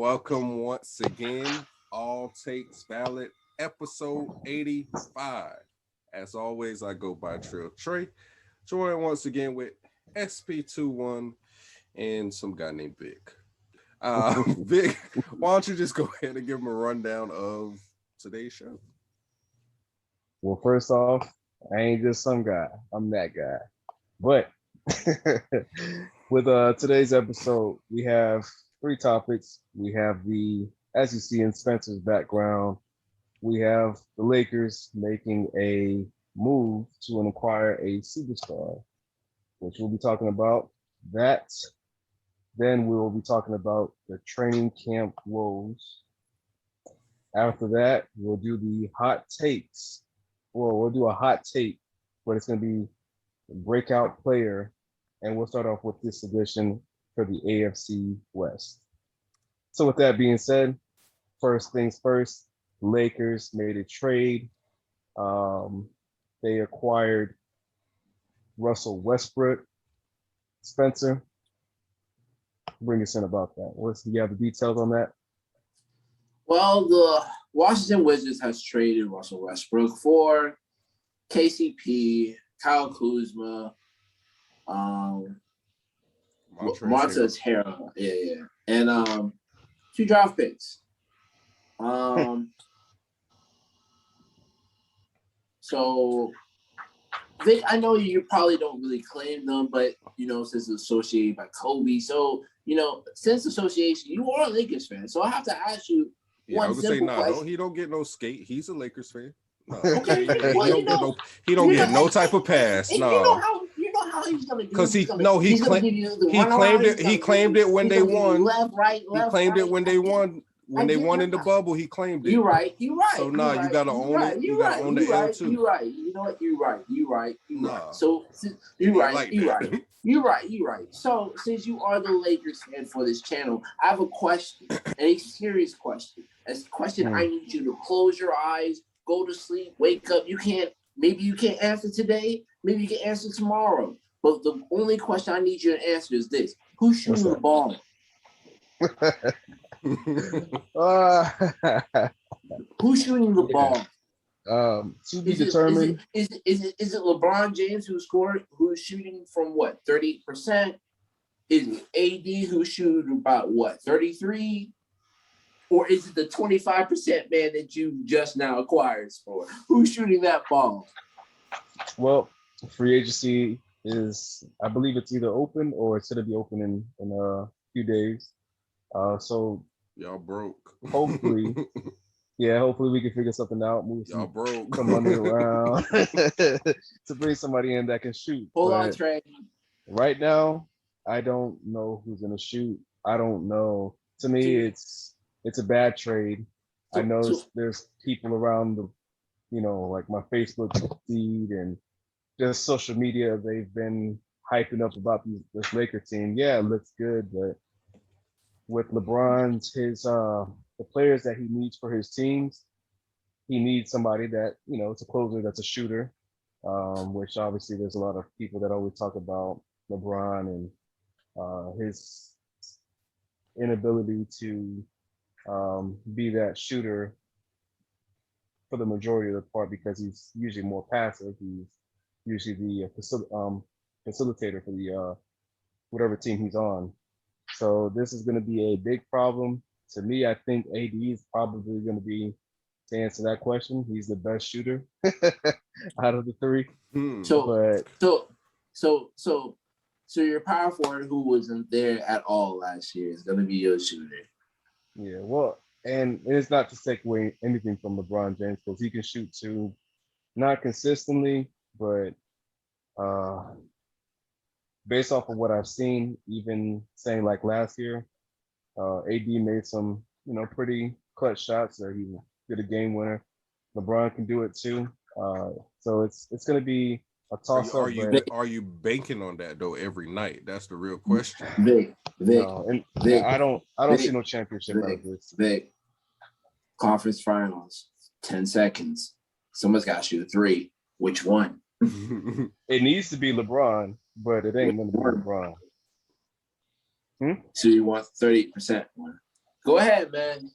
Welcome once again. All Takes Valid, episode 85. As always, I go by Trill Trayy. Joined once again with SP21 and some guy named Vick. Vick, why don't you just go ahead and give him a rundown of today's show? Well, first off, I ain't just some guy. I'm that guy. But with today's episode, we have three topics. We have as you see in Spencer's background, we have the Lakers making a move to acquire a superstar, which we'll be talking about. That. Then we will be talking about the training camp woes. After that, we'll do the hot takes. Well, we'll do a hot take, but it's going to be a breakout player. And we'll start off with this edition for the AFC West. So with that being said, first things first, Lakers made a trade. They acquired Russell Westbrook. Spencer, bring us in about that. Do you have the details on that? Well, the Washington Wizards has traded Russell Westbrook for KCP, Kyle Kuzma, Montrezl Harrell, and 2 draft picks. So, Vick, I know you probably don't really claim them, but since it's associated by Kobe, so since association, you are a Lakers fan. So I have to ask you one simple question. He don't get no skate. He's a Lakers fan. No. Okay, he don't get no type of pass. No. You know how he's gonna do. Because he claimed it when they won. Left, right, he claimed it when they won. When they won in the bubble, he claimed it. You're right. So now you gotta own it. You gotta own the L too. You're right. You know what? You're right. So you're right. So since you are the Lakers fan for this channel, I have a question, a serious question. A question I need you to close your eyes, go to sleep, wake up. Maybe you can't answer today. Maybe you can answer tomorrow. But the only question I need you to answer is this: who's shooting the ball? Who's shooting the ball? To be determined. Is it LeBron James who's shooting from what, 30%? Is it AD who's shooting about what, 33? Or is it the 25% man that you just now acquired for? Who's shooting that ball? Well, free agency is, I believe it's either open or it's going to be open in a few days. So y'all broke. Hopefully we can figure something out. Move y'all broke. Some money around to bring somebody in that can shoot. Hold on, Trey. Right now, I don't know who's gonna shoot. I don't know. To me, it's a bad trade. I know there's people around the, like my Facebook feed and just social media. They've been hyping up about this Laker team. Yeah, it looks good, but with LeBron's the players that he needs for his teams, he needs somebody that, it's a closer that's a shooter, which obviously there's a lot of people that always talk about LeBron and his inability to be that shooter for the majority of the part because he's usually more passive. He's usually the facilitator for the whatever team he's on. So this is going to be a big problem. To me, I think AD is probably going to be, to answer that question, he's the best shooter out of the three. So your power forward who wasn't there at all last year is going to be your shooter. Yeah, well, and it's not to take away anything from LeBron James because he can shoot too, not consistently, but based off of what I've seen, even saying like last year, AD made some, pretty clutch shots that he did a game winner. LeBron can do it too. So it's going to be a toss up. Are you banking on that though every night? That's the real question. Vick. I don't see no championship out of this. Vick. Conference finals, 10 seconds. Someone's got to shoot a 3. Which one? It needs to be LeBron, but it ain't going to be LeBron. So you want 30% one? Go ahead, man.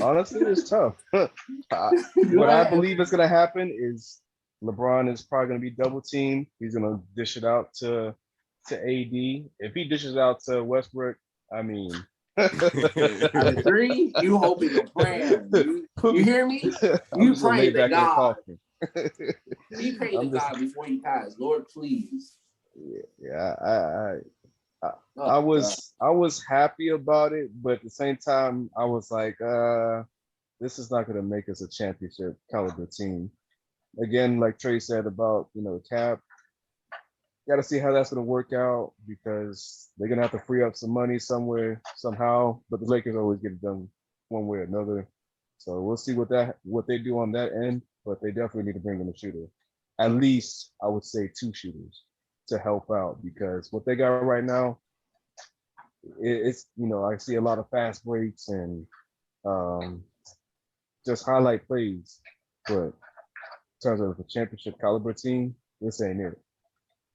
Honestly, it's tough. What I believe is gonna happen is LeBron is probably gonna be double teamed. He's gonna dish it out to AD. If he dishes out to Westbrook, I mean, out of three, you hoping and praying. You hear me? You pray to God. He prayed to God before he passed. Lord, please. Yeah, I was happy about it, but at the same time, I was like, this is not gonna make us a championship caliber team. Again, like Trey said about Cap, got to see how that's going to work out because they're going to have to free up some money somewhere somehow. But the Lakers always get it done one way or another. So we'll see what they do on that end. But they definitely need to bring in a shooter. At least I would say 2 shooters to help out because what they got right now, it's I see a lot of fast breaks and just highlight plays. But in terms of a championship caliber team, this ain't it.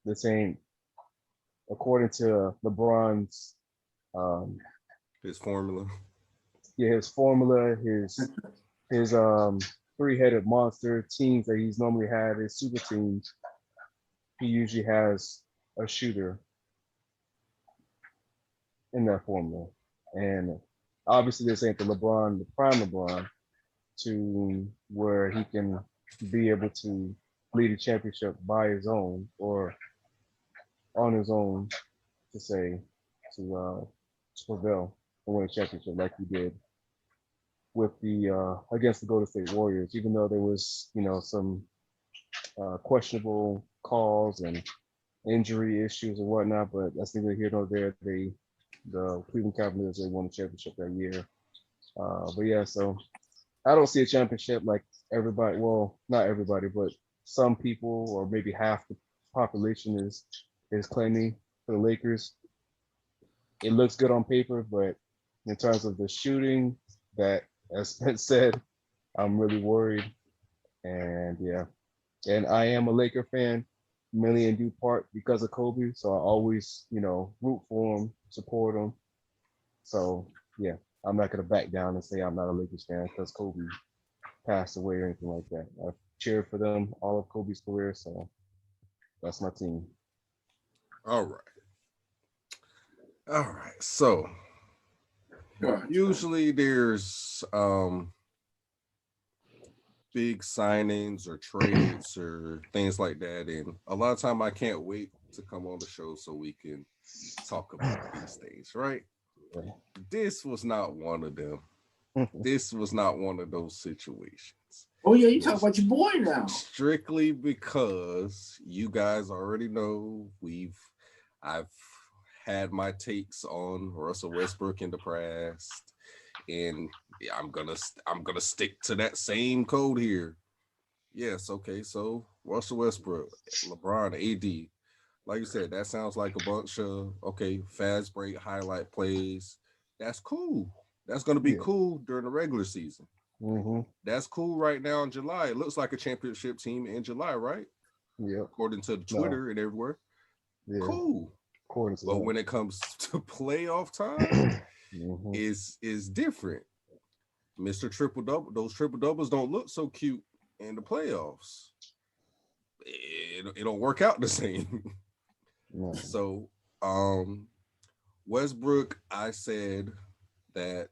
This ain't, according to LeBron's his formula. Yeah, his formula, his 3-headed monster teams that he's normally had, his super teams. He usually has a shooter in that formula, and obviously this ain't the prime LeBron, to where he can be able to lead a championship by his own or on his own to prevail and win a championship like he did with the against the Golden State Warriors, even though there was some questionable calls and injury issues and whatnot, but that's neither here nor there. The Cleveland Cavaliers, they won the championship that year. But yeah, so I don't see a championship like everybody. Well, not everybody, but some people, or maybe half the population is claiming for the Lakers. It looks good on paper, but in terms of the shooting, that, as Spence said, I'm really worried. And yeah, and I am a Laker fan, mainly in due part because of Kobe. So I always, root for him, support him. So yeah, I'm not gonna back down and say I'm not a Lakers fan because Kobe passed away or anything like that. I've cheered for them all of Kobe's career, so that's my team. All right. So usually there's big signings or trades or things like that, and a lot of time I can't wait to come on the show so we can talk about these things, right? This was not one of them. This was not one of those situations. Oh yeah, you talk about your boy now. Strictly because you guys already know I've had my takes on Russell Westbrook in the past, and I'm gonna stick to that same code here. Yes, okay. So Russell Westbrook, LeBron, AD, like you said, that sounds like a bunch of fast break highlight plays. That's cool. That's gonna be cool during the regular season. Mm-hmm. That's cool right now in July. It looks like a championship team in July, right? Yeah. According to Twitter and everywhere. Yeah. Cool. But when it comes to playoff time, is different. Mr. Triple Double, those triple doubles don't look so cute in the playoffs. It don't work out the same. Yeah. So, Westbrook, I said that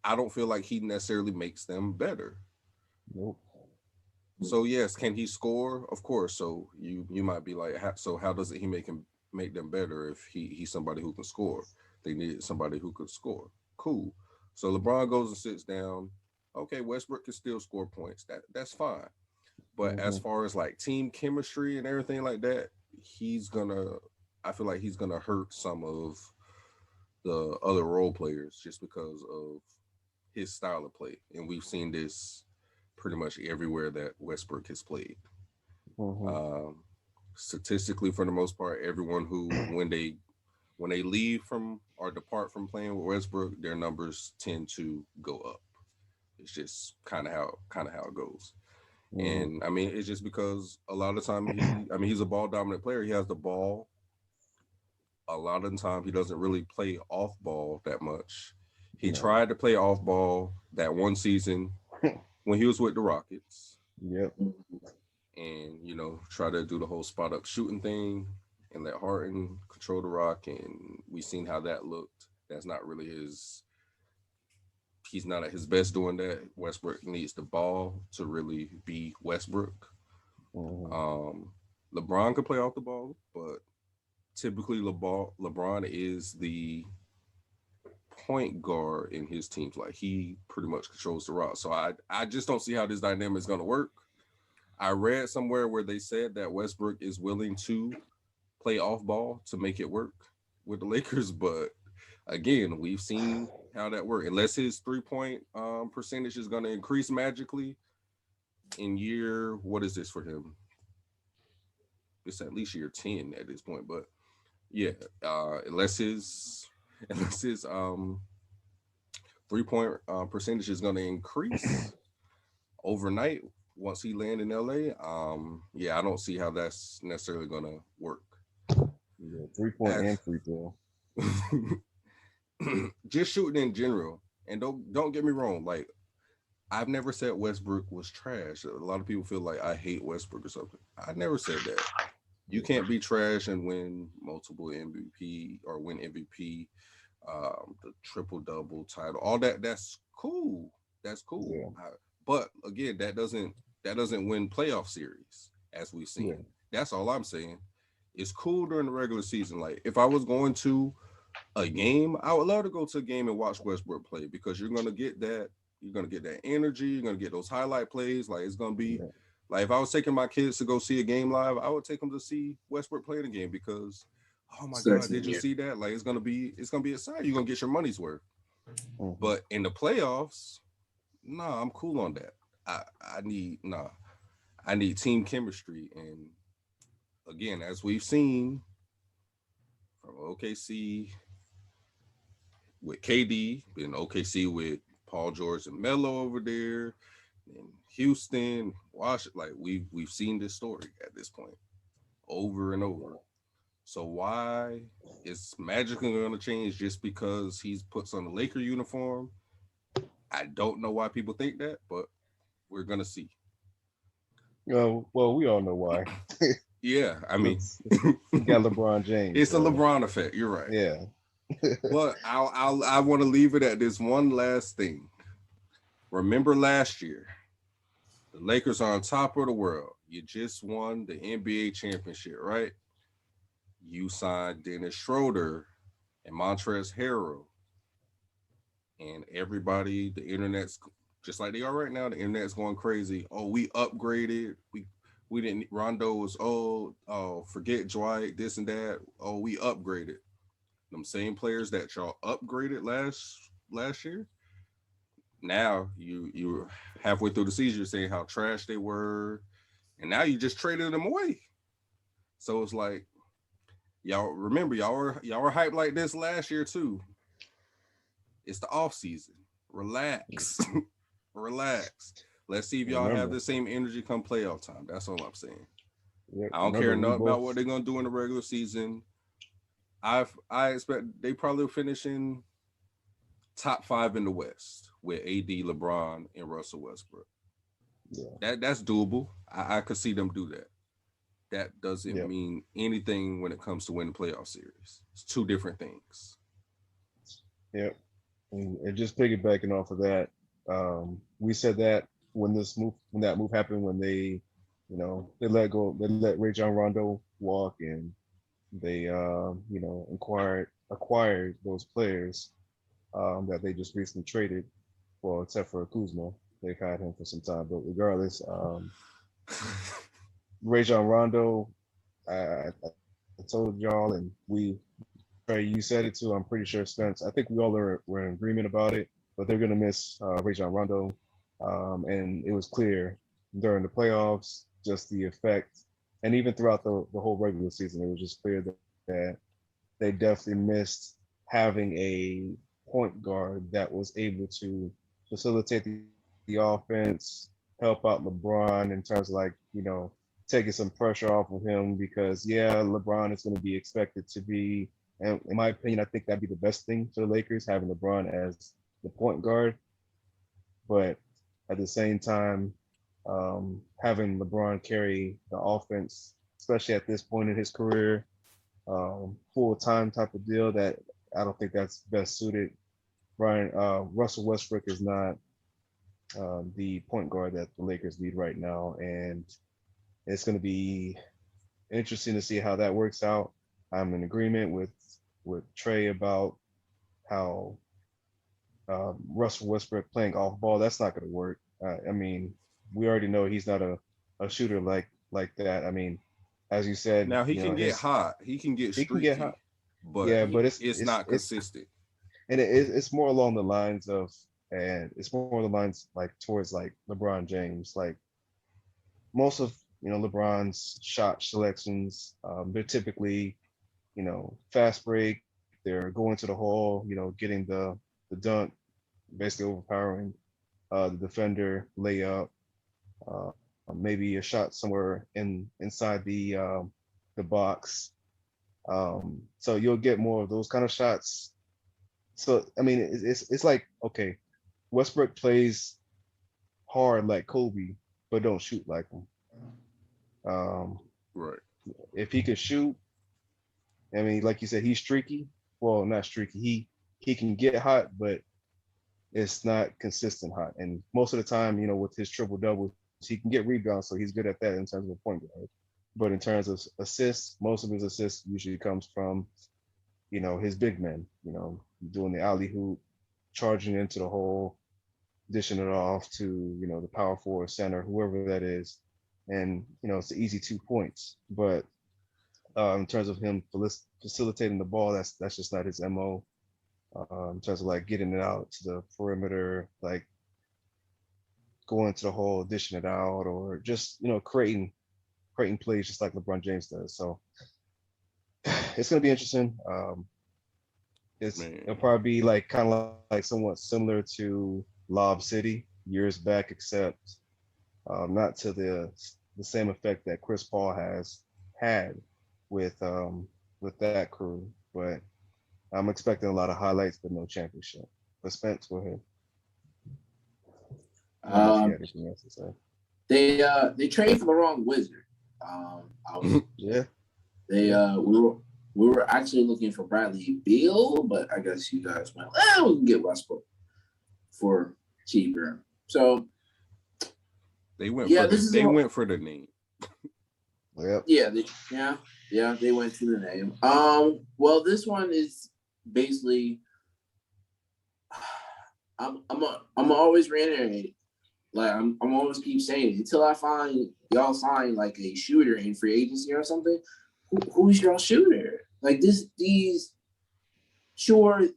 I don't feel like he necessarily makes them better. Nope. So yes, can he score? Of course. So you might be like, so how does he make them better if he's somebody who can score? They needed somebody who could score. Cool. So LeBron goes and sits down. Okay, Westbrook can still score points. That's fine. But as far as like team chemistry and everything like that, I feel like he's gonna hurt some of the other role players just because of his style of play. And we've seen this pretty much everywhere that Westbrook has played. Statistically, for the most part, everyone who when they leave from or depart from playing with Westbrook, their numbers tend to go up. It's just kind of how it goes. And I mean, it's just because a lot of the time he's a ball dominant player. He has the ball. A lot of the time he doesn't really play off ball that much. He tried to play off ball that one season when he was with the Rockets. Yep. And, try to do the whole spot up shooting thing and let Harden control the rock. And we seen how that looked. That's not really he's not at his best doing that. Westbrook needs the ball to really be Westbrook. LeBron can play off the ball, but typically LeBron is the point guard in his teams. Like, he pretty much controls the rock. So I just don't see how this dynamic is going to work. I read somewhere where they said that Westbrook is willing to play off ball to make it work with the Lakers, but again, we've seen how that works. Unless his 3-point percentage is going to increase magically in what is this for him? It's at least year 10 at this point, but yeah, unless his 3-point percentage is going to increase overnight once he land in LA, I don't see how that's necessarily going to work. Yeah, 3-point and free throw. Just shooting in general, and don't get me wrong, like, I've never said Westbrook was trash. A lot of people feel like I hate Westbrook or something. I never said that. You can't be trash and win multiple MVP or win MVP, the triple-double title, all that. That's cool. That's cool. Yeah. But again, that doesn't win playoff series, as we've seen. Yeah. That's all I'm saying. It's cool during the regular season. Like, if I was going to a game, I would love to go to a game and watch Westbrook play, because you're gonna get that. You're gonna get that energy. You're gonna get those highlight plays. Like, it's gonna be like, if I was taking my kids to go see a game live, I would take them to see Westbrook play the game, because, oh my God, did you see that? Like, it's gonna be exciting. You're gonna get your money's worth. But in the playoffs, I'm cool on that. I need team chemistry. And again, as we've seen from OKC with KD, in OKC with Paul George and Melo over there, in Houston, Washington, like, we've seen this story at this point over and over. So why is magically going to change just because he puts on the Laker uniform? I don't know why people think that, but we're going to see. Well, we all know why. Yeah, I mean, you got LeBron James. It's a LeBron effect. You're right. Yeah. But I want to leave it at this one last thing. Remember last year, the Lakers are on top of the world. You just won the NBA championship, right? You signed Dennis Schroeder and Montrezl Harrell. And everybody, the internet's just like they are right now. The internet's going crazy. Oh, we upgraded. We didn't. Rondo was old. Oh, forget Dwight. This and that. Oh, we upgraded. Them same players that y'all upgraded last year. Now you halfway through the season, you're saying how trash they were, and now you just traded them away. So it's like, y'all remember y'all were hyped like this last year too. It's the off season. Relax. Relax. Let's see if y'all have the same energy come playoff time. That's all I'm saying. I don't care nothing about what they're gonna do in the regular season. I expect they probably will finish in top 5 in the West with AD, LeBron, and Russell Westbrook. Yeah. That's doable. I could see them do that. That doesn't mean anything when it comes to winning playoff series. It's two different things. Yep. And just piggybacking off of that, we said that when that move happened, when they let Rajon Rondo walk, and they acquired those players that they just recently traded. Well, except for Kuzma, they've had him for some time. But regardless, Rajon Rondo, I told y'all, and Trey, you said it too. I'm pretty sure, Spence. I think we all were in agreement about it. But they're gonna miss Rajon Rondo, and it was clear during the playoffs, just the effect, and even throughout the whole regular season, it was just clear that they definitely missed having a point guard that was able to facilitate the offense, help out LeBron in terms of, like, taking some pressure off of him, because LeBron is going to be expected to be, and in my opinion, I think that'd be the best thing for the Lakers, having LeBron as the point guard, but at the same time, having LeBron carry the offense, especially at this point in his career, full time type of deal, that I don't think that's best suited. Russell Westbrook is not the point guard that the Lakers need right now, and it's going to be interesting to see how that works out. I'm in agreement with Trey about how Russell Westbrook playing off ball. That's not going to work. I mean, we already know he's not a shooter like that. I mean, as you said, now he can get hot, he can get he can get hot. streaky, but Yeah, but it's not consistent. And it's more along the lines of, and it's more the lines like towards like LeBron James. Like most of LeBron's shot selections, they're typically fast break. They're going to the hole, getting the dunk, basically overpowering the defender, layup, maybe a shot somewhere inside the box. So you'll get more of those kind of shots. So I mean, it's like, okay, Westbrook plays hard like Kobe, but don't shoot like him. Right. If he can shoot, I mean, like you said, he's streaky. Well, not streaky. He can get hot, but it's not consistent hot. And most of the time, with his triple doubles, he can get rebounds, so he's good at that in terms of point guard. But in terms of assists, most of his assists usually comes from, his big men. Doing the alley hoop, charging into the hole, dishing it off to the power forward, center, whoever that is, and it's an easy 2 points. But in terms of him facilitating the ball, that's just not his MO. In terms of like getting it out to the perimeter, like going to the hole, dishing it out, or just creating plays just like LeBron James does. So it's gonna be interesting. It'll probably be like kind of like somewhat similar to Lob City years back, except not to the same effect that Chris Paul has had with that crew. But I'm expecting a lot of highlights, but no championship. But Spence, go ahead. Anything else to say? They traded for the wrong wizard. Yeah. We were actually looking for Bradley Beal, but I guess you guys went, we can get Westbrook for cheaper. So they went for the name. Yep. Yeah, they went to the name. Well, this one is basically I'm always reiterating. Like I'm always keep saying it, until I find y'all sign like a shooter in free agency or something. Who's your shooter? Like these sure, AD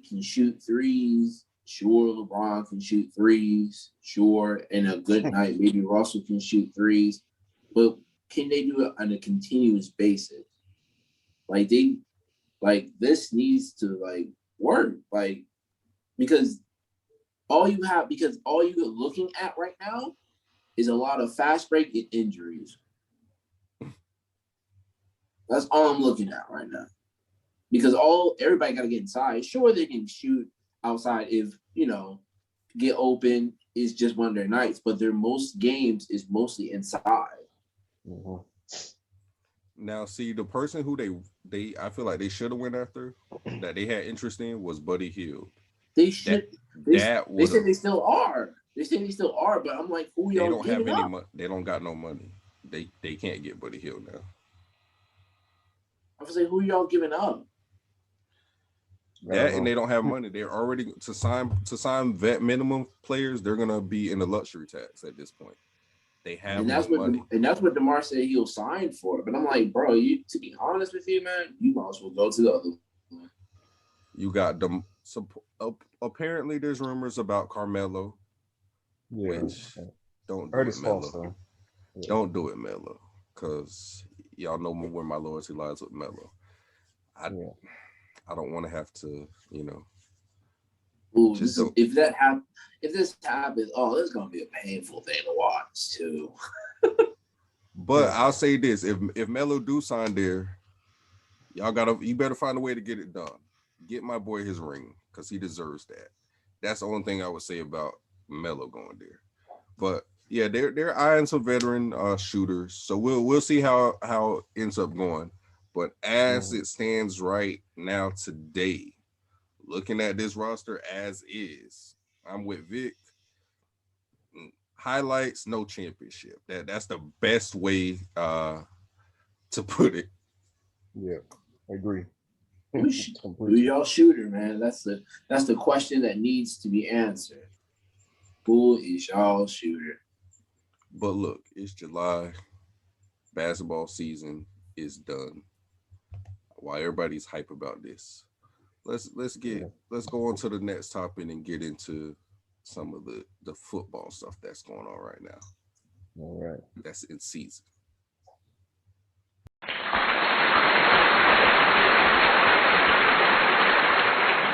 can shoot threes. Sure, LeBron can shoot threes. Sure, in a good night, maybe Russell can shoot threes. But can they do it on a continuous basis? Like this needs to like work. Like because all you're looking at right now is a lot of fast break and injuries. That's all I'm looking at right now. Because everybody got to get inside. Sure, they can shoot outside if, get open is just one of their nights, but their most games is mostly inside. Mm-hmm. Now, see, the person who they I feel like they should have went after, that they had interest in, was Buddy Hield. They should. They said they still are. They say they still are, but I'm like, who y'all? They don't have any money. They don't got no money. They can't get Buddy Hield now. I was like, who y'all giving up? That and they don't have money. They're already to sign vet minimum players. They're gonna be in the luxury tax at this point. They have money, and that's what DeMar said he'll sign for. But I'm like, bro, to be honest with you, man, you might as well go to the other one. You got them. So, apparently, there's rumors about Carmelo. Yeah. Which don't do it, Melo. Yeah. Don't do it, Melo, because y'all know where my loyalty lies with Melo. I don't want to have to, Ooh, if this happens, this is gonna be a painful thing to watch too. But I'll say this: if Melo do sign there, you better find a way to get it done. Get my boy his ring, because he deserves that. That's the only thing I would say about Melo going there. But yeah, they're eyeing some veteran shooters, so we'll see how it ends up going. But as it stands right now today, looking at this roster as is, I'm with Vick. Highlights, no championship. That's the best way to put it. Yeah, I agree. Who's y'all shooter, man? That's the question that needs to be answered. Who is y'all shooter? But look, it's July. Basketball season is done. While everybody's hype about this, let's go on to the next topic and get into some of the football stuff that's going on right now. All right. That's in season.